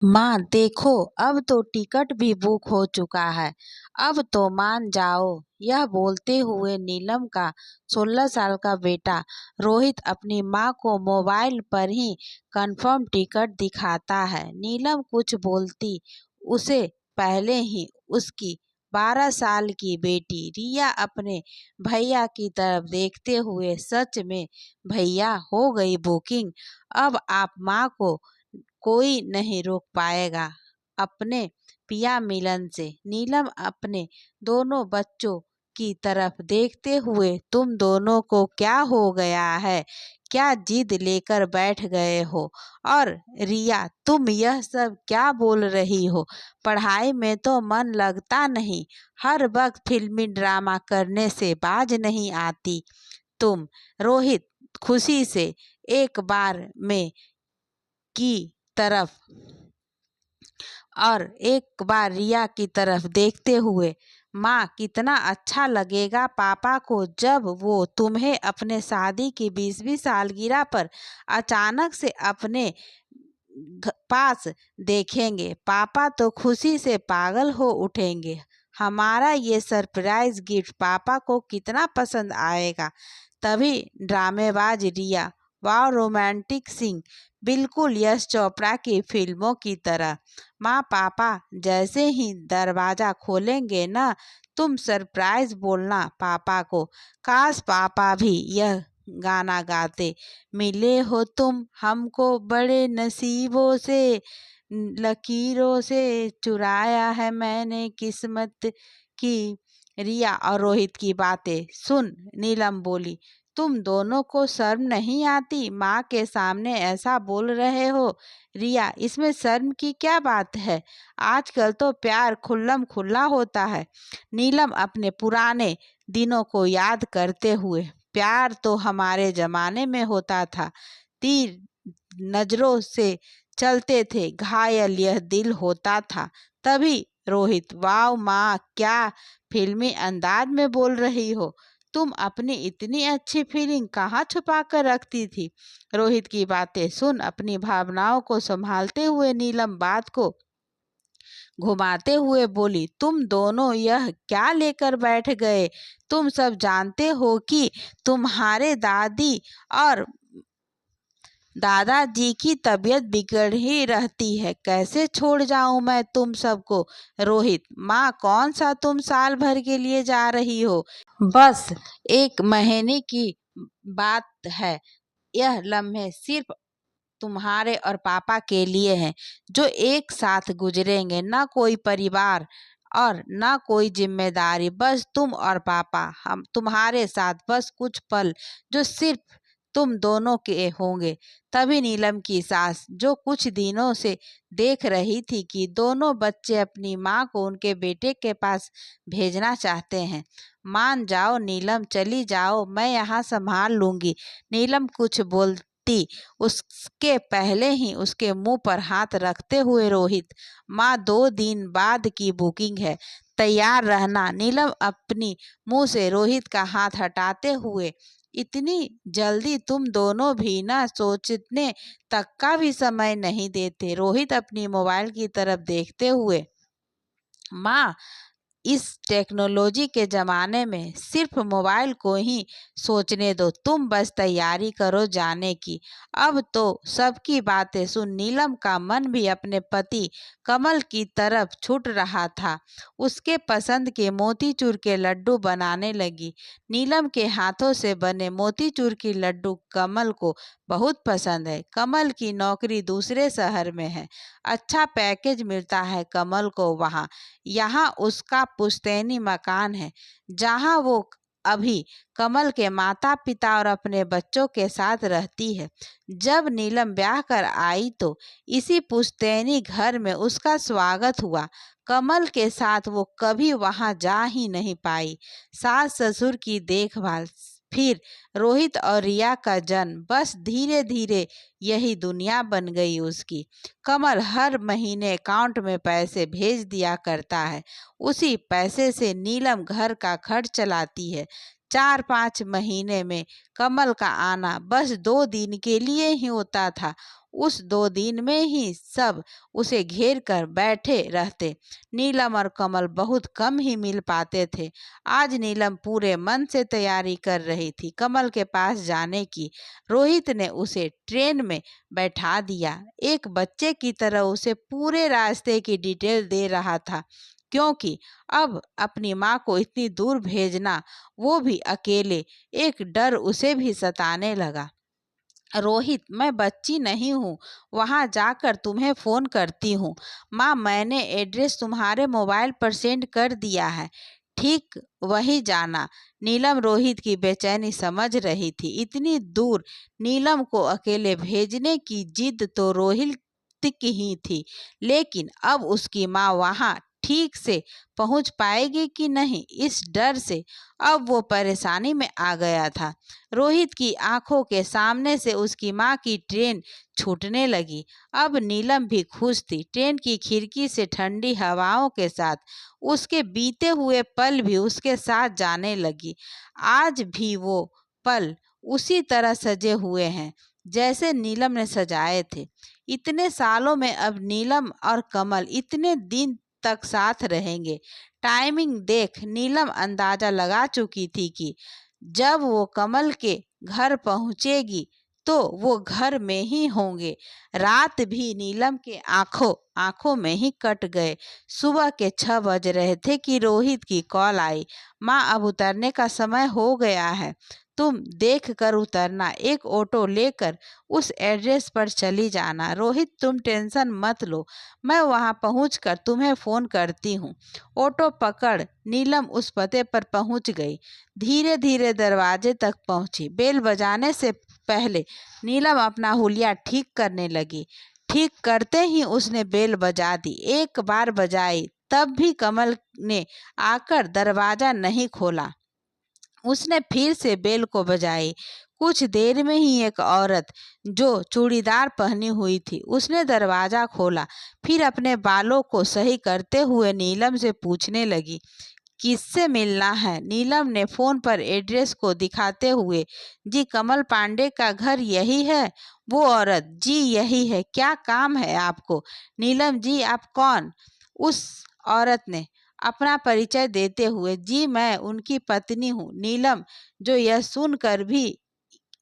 माँ देखो, अब तो टिकट भी बुक हो चुका है। अब तो मान जाओ। यह बोलते हुए नीलम का 16 साल का बेटा रोहित अपनी माँ को मोबाइल पर ही कंफर्म टिकट दिखाता है। नीलम कुछ बोलती उसे पहले ही उसकी 12 साल की बेटी रिया अपने भैया की तरफ देखते हुए, सच में भैया, हो गई बुकिंग। अब आप माँ को कोई नहीं रोक पाएगा अपने पिया मिलन से। नीलम अपने दोनों बच्चों की तरफ देखते हुए, तुम दोनों को क्या हो गया है? क्या जिद लेकर बैठ गए हो? और रिया, तुम यह सब क्या बोल रही हो? पढ़ाई में तो मन लगता नहीं, हर वक्त फिल्मी ड्रामा करने से बाज नहीं आती तुम। रोहित खुशी से एक बार में की तरफ और एक बार रिया की तरफ देखते हुए, माँ, कितना अच्छा लगेगा पापा को जब वो तुम्हें अपने शादी की 20वीं सालगिरह पर अचानक से अपने पास देखेंगे। पापा तो खुशी से पागल हो उठेंगे। हमारा ये सरप्राइज गिफ्ट पापा को कितना पसंद आएगा। तभी ड्रामेबाज रिया, वाह रोमांटिक सीन, बिल्कुल यश चोपड़ा की फिल्मों की तरह। माँ, पापा जैसे ही दरवाजा खोलेंगे ना, तुम सरप्राइज बोलना पापा को। काश पापा भी यह गाना गाते, मिले हो तुम हमको बड़े नसीबों से, लकीरों से चुराया है मैंने किस्मत की। रिया और रोहित की बातें सुन नीलम बोली, तुम दोनों को शर्म नहीं आती? माँ के सामने ऐसा बोल रहे हो। रिया, इसमें शर्म की क्या बात है? आजकल तो प्यार खुल्लम खुल्ला होता है। नीलम अपने पुराने दिनों को याद करते हुए, प्यार तो हमारे जमाने में होता था, तीर नजरों से चलते थे, घायल यह दिल होता था। तभी रोहित, वाह माँ, क्या फिल्मी अंदाज में बोल रही हो। तुम अपनी इतनी अच्छी फीलिंग कहाँ छुपा कर रखती थी? रोहित की बातें सुन अपनी भावनाओं को संभालते हुए नीलम बात को घुमाते हुए बोली, तुम दोनों यह क्या लेकर बैठ गए? तुम सब जानते हो कि तुम्हारे दादी और दादाजी की तबीयत बिगड़ ही रहती है। कैसे छोड़ जाऊं मैं तुम सबको? रोहित, माँ, कौन सा तुम साल भर के लिए जा रही हो? बस 1 महीने की बात है। यह लम्हे सिर्फ तुम्हारे और पापा के लिए हैं, जो एक साथ गुजरेंगे। ना कोई परिवार और ना कोई जिम्मेदारी, बस तुम और पापा, हम तुम्हारे साथ, बस कुछ पल जो सिर्फ तुम दोनों के होंगे। तभी नीलम की सास, जो कुछ दिनों से देख रही थी कि दोनों बच्चे अपनी माँ को उनके बेटे के पास भेजना चाहते हैं, मान जाओ नीलम, चली जाओ, मैं यहाँ संभाल लूंगी। नीलम कुछ बोलती उसके पहले ही उसके मुंह पर हाथ रखते हुए रोहित, माँ, 2 दिन बाद की बुकिंग है, तैयार रहना। नीलम अपनी मुंह से रोहित का हाथ हटाते हुए, इतनी जल्दी? तुम दोनों भी ना सोचने तक का भी समय नहीं देते। रोहित अपनी मोबाइल की तरफ देखते हुए, माँ, इस टेक्नोलॉजी के ज़माने में सिर्फ मोबाइल को ही सोचने दो, तुम बस तैयारी करो जाने की। अब तो सबकी बातें सुन नीलम का मन भी अपने पति कमल की तरफ छूट रहा था। उसके पसंद के मोतीचूर के लड्डू बनाने लगी। नीलम के हाथों से बने मोतीचूर की लड्डू कमल को बहुत पसंद है। कमल की नौकरी दूसरे शहर में है, अच्छा पैकेज मिलता है कमल को वहाँ। यहाँ उसका पुश्तैनी मकान है, जहाँ वो अभी कमल के माता पिता और अपने बच्चों के साथ रहती है। जब नीलम ब्याह कर आई तो इसी पुश्तैनी घर में उसका स्वागत हुआ। कमल के साथ वो कभी वहां जा ही नहीं पाई। सास ससुर की देखभाल, फिर रोहित और रिया का जन्म, बस धीरे धीरे यही दुनिया बन गई उसकी। कमल हर महीने अकाउंट में पैसे भेज दिया करता है, उसी पैसे से नीलम घर का खर्च चलाती है। 4-5 महीने में कमल का आना बस 2 दिन के लिए ही होता था। उस 2 दिन में ही सब उसे घेर कर बैठे रहते। नीलम और कमल बहुत कम ही मिल पाते थे। आज नीलम पूरे मन से तैयारी कर रही थी कमल के पास जाने की। रोहित ने उसे ट्रेन में बैठा दिया, एक बच्चे की तरह उसे पूरे रास्ते की डिटेल दे रहा था, क्योंकि अब अपनी माँ को इतनी दूर भेजना, वो भी अकेले, एक डर उसे भी सताने लगा। रोहित, मैं बच्ची नहीं हूँ, वहाँ जाकर तुम्हें फ़ोन करती हूँ। माँ, मैंने एड्रेस तुम्हारे मोबाइल पर सेंड कर दिया है, ठीक वही जाना। नीलम रोहित की बेचैनी समझ रही थी। इतनी दूर नीलम को अकेले भेजने की जिद तो रोहित की ही थी, लेकिन अब उसकी माँ वहाँ ठीक से पहुँच पाएगी कि नहीं, इस डर से अब वो परेशानी में आ गया था। रोहित की आंखों के सामने से उसकी माँ की ट्रेन छूटने लगी। अब नीलम भी खुश थी। ट्रेन की खिड़की से ठंडी हवाओं के साथ उसके बीते हुए पल भी उसके साथ जाने लगी। आज भी वो पल उसी तरह सजे हुए हैं जैसे नीलम ने सजाए थे। इतने सालों में अब नीलम और कमल इतने दिन तक साथ रहेंगे। टाइमिंग देख नीलम अंदाजा लगा चुकी थी कि जब वो कमल के घर पहुंचेगी तो वो घर में ही होंगे। रात भी नीलम के आंखों में ही कट गए। सुबह के 6 बज रहे थे कि रोहित की कॉल आई। माँ, अब उतरने का समय हो गया है, तुम देख कर उतरना, एक ऑटो लेकर उस एड्रेस पर चली जाना। रोहित, तुम टेंशन मत लो, मैं वहां पहुंचकर तुम्हें फ़ोन करती हूँ। ऑटो पकड़ नीलम उस पते पर पहुंच गई। धीरे धीरे दरवाजे तक पहुंची। बेल बजाने से पहले नीलम अपना हुलिया ठीक करने लगी। ठीक करते ही उसने बेल बजा दी। एक बार बजाई, तब भी कमल ने आकर दरवाजा नहीं खोला। उसने फिर से बेल को बजाई। कुछ देर में ही एक औरत जो चूड़ीदार पहनी हुई थी, उसने दरवाजा खोला। फिर अपने बालों को सही करते हुए नीलम से पूछने लगी, किससे मिलना है? नीलम ने फोन पर एड्रेस को दिखाते हुए, जी कमल पांडे का घर यही है? वो औरत, जी यही है, क्या काम है आपको? नीलम, जी आप कौन? उस औरत ने अपना परिचय देते हुए, जी मैं उनकी पत्नी हूँ। नीलम, जो यह सुनकर भी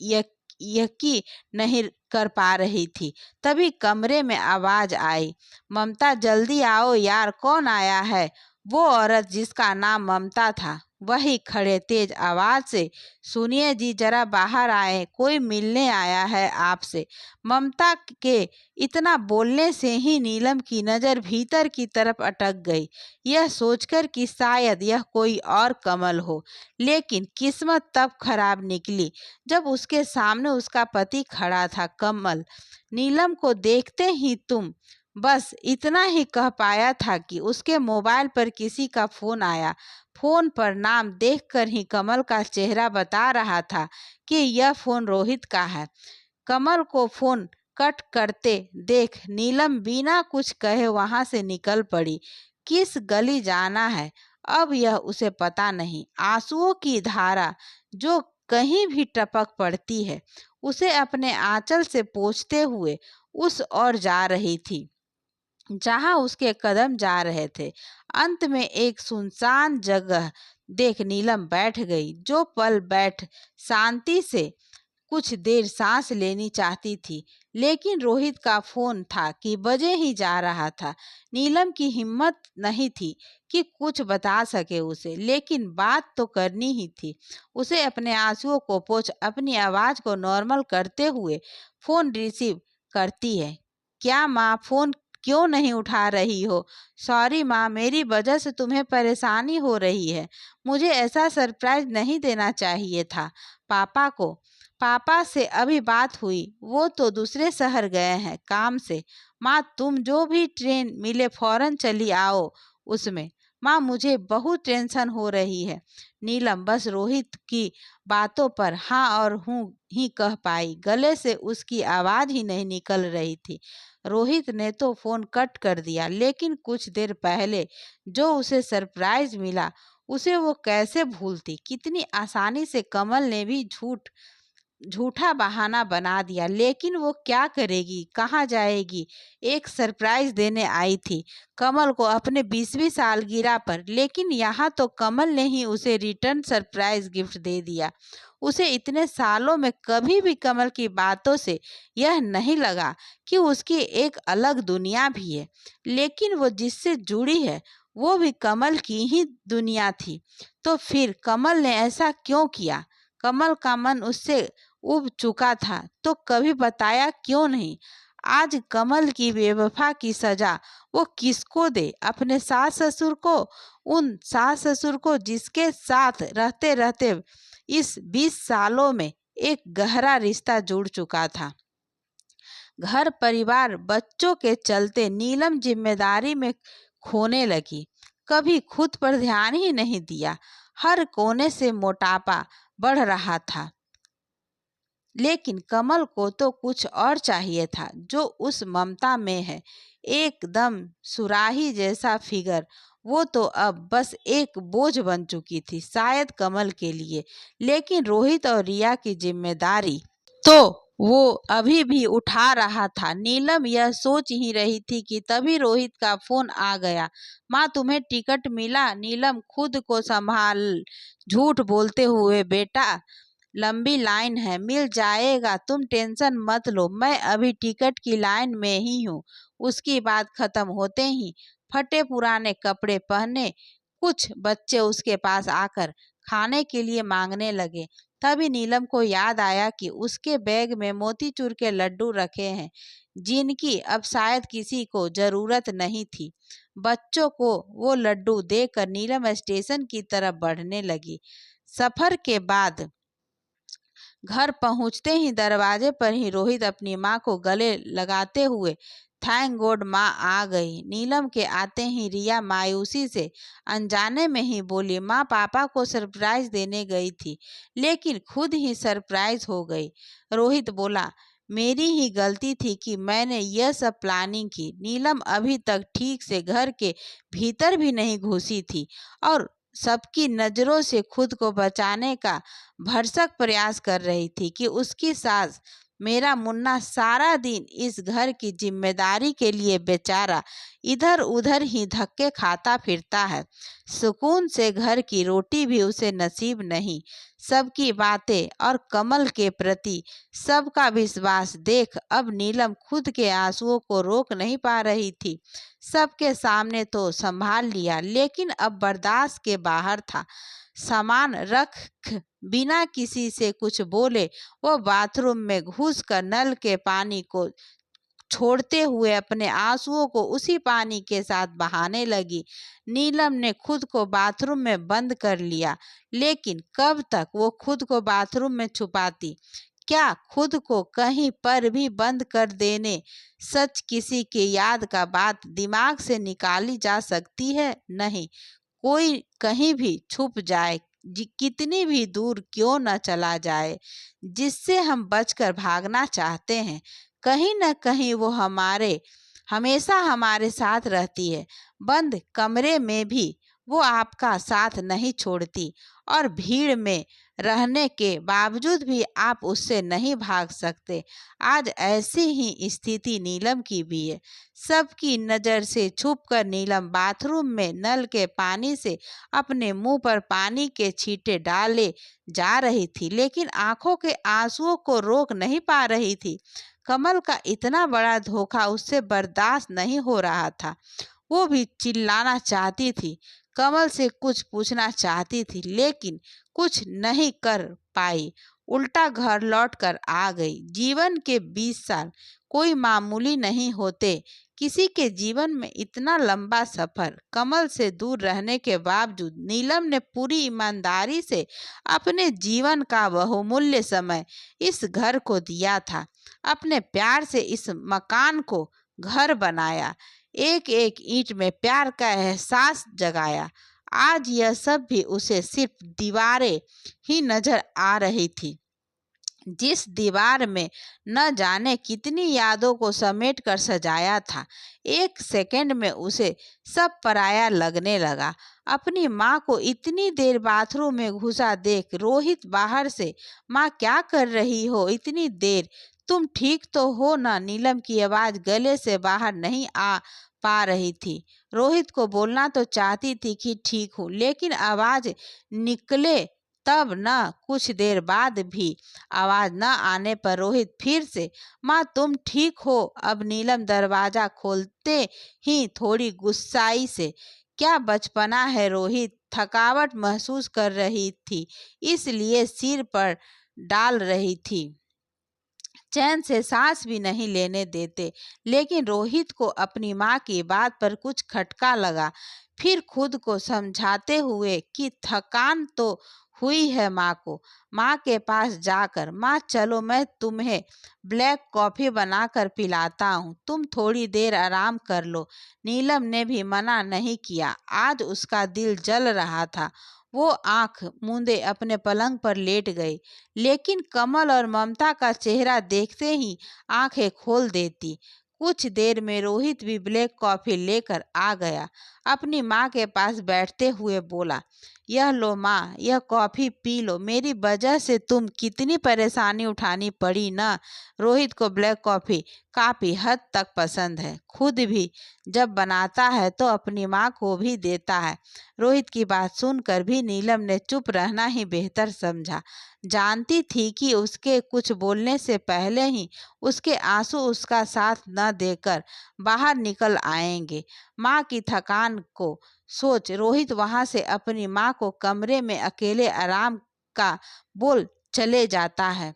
यकीन नहीं कर पा रही थी, तभी कमरे में आवाज आई, ममता जल्दी आओ यार, कौन आया है? वो औरत जिसका नाम ममता था, वही खड़े तेज आवाज से, सुनिए जी जरा बाहर आए, कोई मिलने आया है आपसे। ममता के इतना बोलने से ही नीलम की नजर भीतर की तरफ अटक गई, यह सोचकर कि शायद यह कोई और कमल हो। लेकिन किस्मत तब खराब निकली जब उसके सामने उसका पति खड़ा था। कमल, नीलम को देखते ही तुम, बस इतना ही कह पाया था कि उसके मोबाइल पर किसी का फोन आया। फोन पर नाम देखकर ही कमल का चेहरा बता रहा था कि यह फोन रोहित का है। कमल को फोन कट करते देख नीलम बिना कुछ कहे वहां से निकल पड़ी। किस गली जाना है अब यह उसे पता नहीं। आंसुओं की धारा जो कहीं भी टपक पड़ती है, उसे अपने आंचल से पोंछते हुए उस ओर जा रही थी जहां उसके कदम जा रहे थे। अंत में एक सुनसान जगह देख नीलम बैठ गई। जो पल बैठ शांति से कुछ देर सांस लेनी चाहती थी, लेकिन रोहित का फोन था कि बजे ही जा रहा था। नीलम की हिम्मत नहीं थी कि कुछ बता सके उसे, लेकिन बात तो करनी ही थी। उसे अपने आंसुओं को पोंछ अपनी आवाज को नॉर्मल करते हुए फोन रिसीव करती है। क्या माँ, फोन क्यों नहीं उठा रही हो? सॉरी माँ, मेरी वजह से तुम्हें परेशानी हो रही है। मुझे ऐसा सरप्राइज नहीं देना चाहिए था। पापा को पापा से अभी बात हुई, वो तो दूसरे शहर गए हैं काम से। माँ, तुम जो भी ट्रेन मिले फौरन चली आओ उसमें। माँ, मुझे बहुत टेंशन हो रही है। नीलम बस रोहित की बातों पर हाँ और हूँ ही कह पाई। गले से उसकी आवाज ही नहीं निकल रही थी। रोहित ने तो फोन कट कर दिया, लेकिन कुछ देर पहले जो उसे सरप्राइज मिला, उसे वो कैसे भूलती? कितनी आसानी से कमल ने भी झूठ झूठा बहाना बना दिया, लेकिन वो क्या करेगी, कहाँ जाएगी। एक सरप्राइज देने आई थी कमल को अपने 20वीं सालगिरह पर, लेकिन यहाँ तो कमल ने ही उसे रिटर्न सरप्राइज गिफ्ट दे दिया। उसे इतने सालों में कभी भी कमल की बातों से यह नहीं लगा कि उसकी एक अलग दुनिया भी है, लेकिन वो जिससे जुड़ी है वो भी कमल की ही दुनिया थी। तो फिर कमल ने ऐसा क्यों किया? कमल का मन उससे उब चुका था, तो कभी बताया क्यों नहीं? आज कमल की बेवफा की सजा वो किसको दे? अपने सास ससुर को? उन सास ससुर को जिसके साथ रहते रहते इस 20 सालों में एक गहरा रिश्ता जुड़ चुका था। घर परिवार बच्चों के चलते नीलम जिम्मेदारी में खोने लगी, कभी खुद पर ध्यान ही नहीं दिया। हर कोने से मोटापा बढ़ रहा था, लेकिन कमल को तो कुछ और चाहिए था जो उस ममता में है। एकदम सुराही जैसा फिगर, वो तो अब बस एक बोझ बन चुकी थी शायद कमल के लिए, लेकिन रोहित और रिया की जिम्मेदारी तो वो अभी भी उठा रहा था। नीलम यह सोच ही रही थी कि तभी रोहित का फोन आ गया। माँ, तुम्हें टिकट मिला? नीलम खुद को संभाल झूठ बोलते हुए, बेटा लंबी लाइन है, मिल जाएगा, तुम टेंशन मत लो, मैं अभी टिकट की लाइन में ही हूँ। उसकी बात खत्म होते ही फटे पुराने कपड़े पहने कुछ बच्चे उसके पास आकर खाने के लिए मांगने लगे। तभी नीलम को याद आया कि उसके बैग में मोतीचूर के लड्डू रखे हैं, जिनकी अब शायद किसी को जरूरत नहीं थी। बच्चों को वो लड्डू देकर नीलम स्टेशन की तरफ बढ़ने लगी। सफर के बाद घर पहुंचते ही दरवाजे पर ही रोहित अपनी माँ को गले लगाते हुए, थैंक गॉड माँ आ गई। नीलम के आते ही रिया मायूसी से अनजाने में ही बोली, माँ पापा को सरप्राइज देने गई थी, लेकिन खुद ही सरप्राइज हो गई। रोहित बोला, मेरी ही गलती थी कि मैंने यह सब प्लानिंग की। नीलम अभी तक ठीक से घर के भीतर भी नहीं घुसी थी और सबकी नज़रों से खुद को बचाने का भरसक प्रयास कर रही थी कि उसकी सास मेरा मुन्ना सारा दिन इस घर की जिम्मेदारी के लिए बेचारा इधर उधर ही धक्के खाता फिरता है, सुकून से घर की रोटी भी उसे नसीब नहीं। सबकी बातें और कमल के प्रति सबका विश्वास देख अब नीलम खुद के आंसुओं को रोक नहीं पा रही थी। सबके सामने तो संभाल लिया, लेकिन अब बर्दाश्त के बाहर था। सामान रख बिना किसी से कुछ बोले वो बाथरूम में घुसकर नल के पानी को छोड़ते हुए अपने आंसुओं को उसी पानी के साथ बहाने लगी। नीलम ने खुद को बाथरूम में बंद कर लिया, लेकिन कब तक वो खुद को बाथरूम में छुपाती? क्या खुद को कहीं पर भी बंद कर देने सच किसी की याद का बात दिमाग से निकाली जा सकती है? नहीं। कोई कहीं भी छुप जाए, कितनी भी दूर क्यों न चला जाए, जिससे हम बचकर भागना चाहते हैं, कहीं न कहीं वो हमेशा हमारे साथ रहती है। बंद कमरे में भी वो आपका साथ नहीं छोड़ती और भीड़ में रहने के बावजूद भी आप उससे नहीं भाग सकते। आज ऐसी ही स्थिति नीलम की भी है। सबकी नज़र से छुपकर नीलम बाथरूम में नल के पानी से अपने मुंह पर पानी के छींटे डाले जा रही थी, लेकिन आंखों के आंसुओं को रोक नहीं पा रही थी। कमल का इतना बड़ा धोखा उससे बर्दाश्त नहीं हो रहा था। वो भी चिल्लाना चाहती थी, कमल से कुछ पूछना चाहती थी, लेकिन कुछ नहीं कर पाई। उल्टा घर लौट कर आ गई। जीवन के 20 साल कोई मामूली नहीं होते। किसी के जीवन में इतना लंबा सफर कमल से दूर रहने के बावजूद नीलम ने पूरी ईमानदारी से अपने जीवन का बहुमूल्य समय इस घर को दिया था। अपने प्यार से इस मकान को घर बनाया, एक एक ईंट में प्यार का एहसास जगाया। आज यह सब भी उसे सिर्फ दीवारें ही नजर आ रही थी, जिस दीवार में न जाने कितनी यादों को समेट कर सजाया था। एक सेकंड में उसे सब पराया लगने लगा। अपनी माँ को इतनी देर बाथरूम में घुसा देख रोहित बाहर से, माँ क्या कर रही हो इतनी देर, तुम ठीक तो हो ना? नीलम की आवाज गले से बाहर नहीं आ पा रही थी। रोहित को बोलना तो चाहती थी कि ठीक हूँ, लेकिन आवाज निकले तब न। कुछ देर बाद भी आवाज न आने पर रोहित फिर से, माँ तुम ठीक हो? अब नीलम दरवाजा खोलते ही थोड़ी गुस्साई से, क्या बचपना है रोहित? थकावट महसूस कर रही थी, इसलिए सिर पर डाल रही थी। चैन से सांस भी नहीं लेने देते। लेकिन रोहित को अपनी माँ की बात पर कुछ खटका लगा। फिर खुद को समझाते हुए कि थकान तो हुई है माँ को, माँ के पास जाकर, माँ चलो मैं तुम्हें ब्लैक कॉफी बनाकर पिलाता हूँ, तुम थोड़ी देर आराम कर लो। नीलम ने भी मना नहीं किया। आज उसका दिल जल रहा था। वो आंख मूंदे अपने पलंग पर लेट गई, लेकिन कमल और ममता का चेहरा देखते ही आंखें खोल देती। कुछ देर में रोहित भी ब्लैक कॉफी लेकर आ गया। अपनी माँ के पास बैठते हुए बोला, यह लो माँ, यह कॉफी पी लो, मेरी वजह से तुम कितनी परेशानी उठानी पड़ी ना। रोहित को ब्लैक कॉफी काफी हद तक पसंद है। खुद भी जब बनाता है तो अपनी माँ को भी देता है। रोहित की बात सुनकर भी नीलम ने चुप रहना ही बेहतर समझा। जानती थी कि उसके कुछ बोलने से पहले ही उसके आंसू उसका साथ न देकर बाहर निकल आएंगे। माँ की थकान को सोच रोहित वहां से अपनी माँ को कमरे में अकेले आराम का बोल चले जाता है।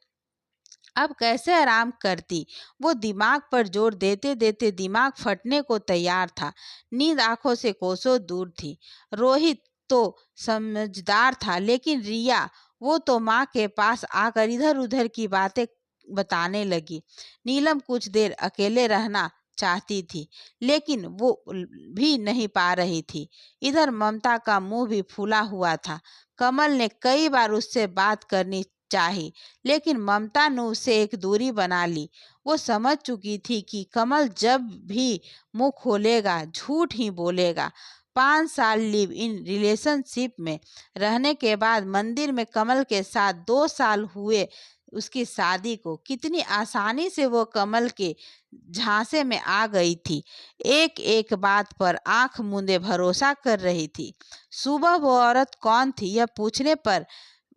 अब कैसे आराम करती? वो दिमाग पर जोर देते देते दिमाग फटने को तैयार था। नींद आंखों से कोसों दूर थी। रोहित तो समझदार था, लेकिन रिया, वो तो माँ के पास आकर इधर उधर की बातें बताने लगी। नीलम कुछ देर अकेले रहना चाहती थी, लेकिन वो भी नहीं पा रही थी। इधर ममता का मुंह भी फूला हुआ था। कमल ने कई बार उससे बात करनी चाही, लेकिन ममता ने उससे एक दूरी बना ली। वो समझ चुकी थी कि कमल जब भी मुंह खोलेगा झूठ ही बोलेगा। 5 साल लिव इन रिलेशनशिप में रहने के बाद मंदिर में कमल के साथ 2 साल हुए उसकी शादी को, कितनी आसानी से वो कमल के झांसे में आ गई थी। एक एक बात पर आंख मूंदे भरोसा कर रही थी। सुबह वो औरत कौन थी यह पूछने पर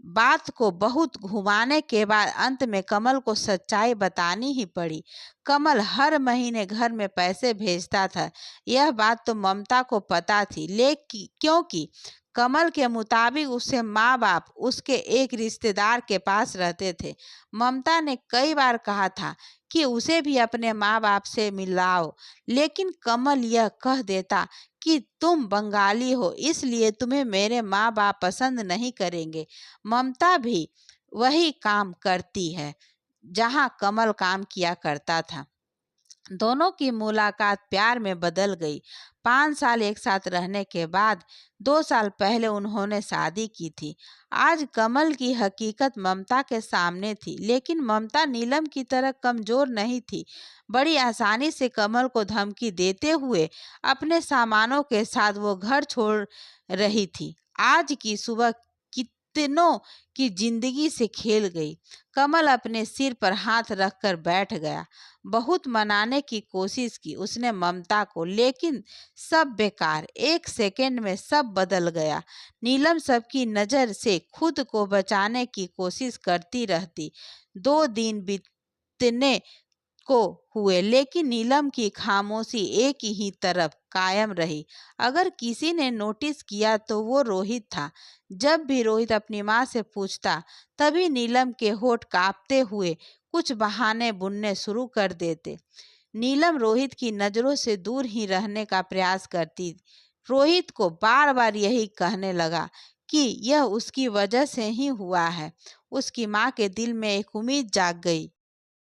बात को बहुत घुमाने के बाद अंत में कमल को सच्चाई बतानी ही पड़ी। कमल हर महीने घर में पैसे भेजता था। यह बात तो ममता को पता थी, लेकिन क्योंकि कमल के मुताबिक उसके माँ बाप उसके एक रिश्तेदार के पास रहते थे। ममता ने कई बार कहा था कि उसे भी अपने माँ बाप से मिलाओ, लेकिन कमल यह कह देता कि तुम बंगाली हो, इसलिए तुम्हें मेरे माँ बाप पसंद नहीं करेंगे। ममता भी वही काम करती है जहाँ कमल काम किया करता था। दोनों की मुलाकात प्यार में बदल गई। 5 साल एक साथ रहने के बाद 2 साल पहले उन्होंने शादी की थी। आज कमल की हकीकत ममता के सामने थी, लेकिन ममता नीलम की तरह कमजोर नहीं थी। बड़ी आसानी से कमल को धमकी देते हुए अपने सामानों के साथ वो घर छोड़ रही थी। आज की सुबह कितनों की जिंदगी से खेल गई। कमल अपने सिर पर हाथ रखकर बैठ गया। बहुत मनाने की कोशिश की उसने ममता को, लेकिन सब बेकार। एक सेकंड में सब बदल गया। नीलम सबकी नजर से खुद को बचाने की कोशिश करती रहती। 2 दिन बीतने को हुए, लेकिन नीलम की खामोशी एक ही तरफ कायम रही। अगर किसी ने नोटिस किया तो वो रोहित था। जब भी रोहित अपनी माँ से पूछता, तभी नीलम के होठ कांपते हुए कुछ बहाने बुनने शुरू कर देते। नीलम रोहित की नजरों से दूर ही रहने का प्रयास करती। रोहित को बार बार यही कहने लगा कि यह उसकी वजह से ही हुआ है। उसकी माँ के दिल में एक उम्मीद जाग गई।